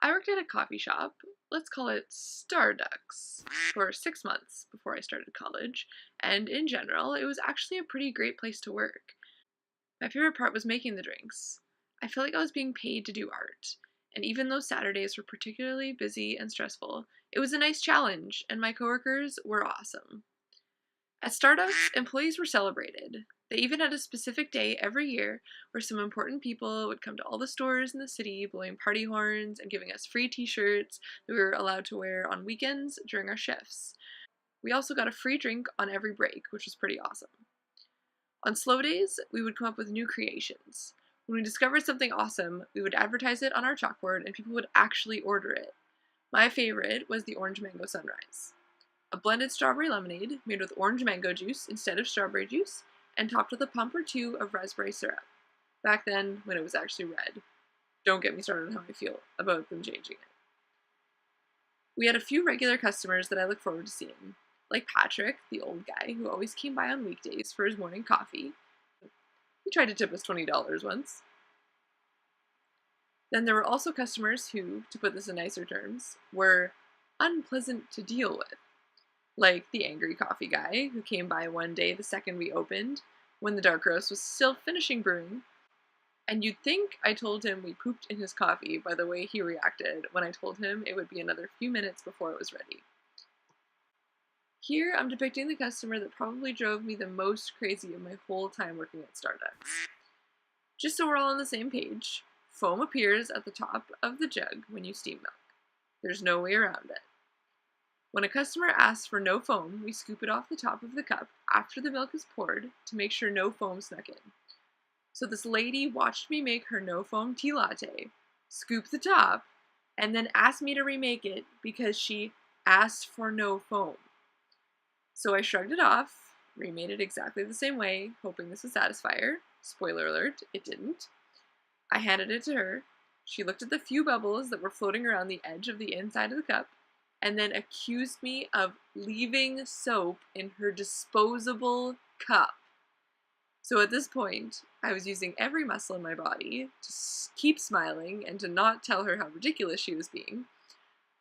I worked at a coffee shop, let's call it Starducks, for 6 months before I started college, and in general, it was actually a pretty great place to work. My favorite part was making the drinks. I felt like I was being paid to do art, and even though Saturdays were particularly busy and stressful, it was a nice challenge, and my coworkers were awesome. At Startups, employees were celebrated. They even had a specific day every year where some important people would come to all the stores in the city blowing party horns and giving us free t shirts that we were allowed to wear on weekends during our shifts. We also got a free drink on every break, which was pretty awesome. On slow days, we would come up with new creations. When we discovered something awesome, we would advertise it on our chalkboard and people would actually order it. My favorite was the orange mango sunrise. A blended strawberry lemonade made with orange mango juice instead of strawberry juice, and topped with a pump or two of raspberry syrup. Back then, when it was actually red. Don't get me started on how I feel about them changing it. We had a few regular customers that I look forward to seeing, like Patrick, the old guy who always came by on weekdays for his morning coffee. He tried to tip us $20 once. Then there were also customers who, to put this in nicer terms, were unpleasant to deal with. Like the angry coffee guy who came by one day the second we opened, when the dark roast was still finishing brewing, and you'd think I told him we pooped in his coffee by the way he reacted when I told him it would be another few minutes before it was ready. Here I'm depicting the customer that probably drove me the most crazy of my whole time working at Starducks. Just so we're all on the same page, foam appears at the top of the jug when you steam milk. There's no way around it. When a customer asks for no foam, we scoop it off the top of the cup after the milk is poured to make sure no foam snuck in. So this lady watched me make her no foam tea latte, scoop the top, and then asked me to remake it because she asked for no foam. So I shrugged it off, remade it exactly the same way, hoping this would satisfy her. Spoiler alert, it didn't. I handed it to her. She looked at the few bubbles that were floating around the edge of the inside of the cup, and then accused me of leaving soap in her disposable cup. So at this point, I was using every muscle in my body to keep smiling and to not tell her how ridiculous she was being.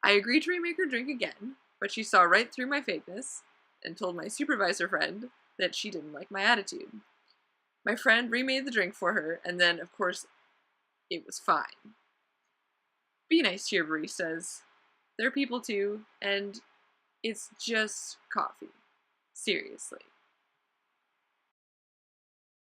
I agreed to remake her drink again, but she saw right through my fakeness and told my supervisor friend that she didn't like my attitude. My friend remade the drink for her, and then, of course, it was fine. Be nice to your baristas. They're people too, and it's just coffee. Seriously.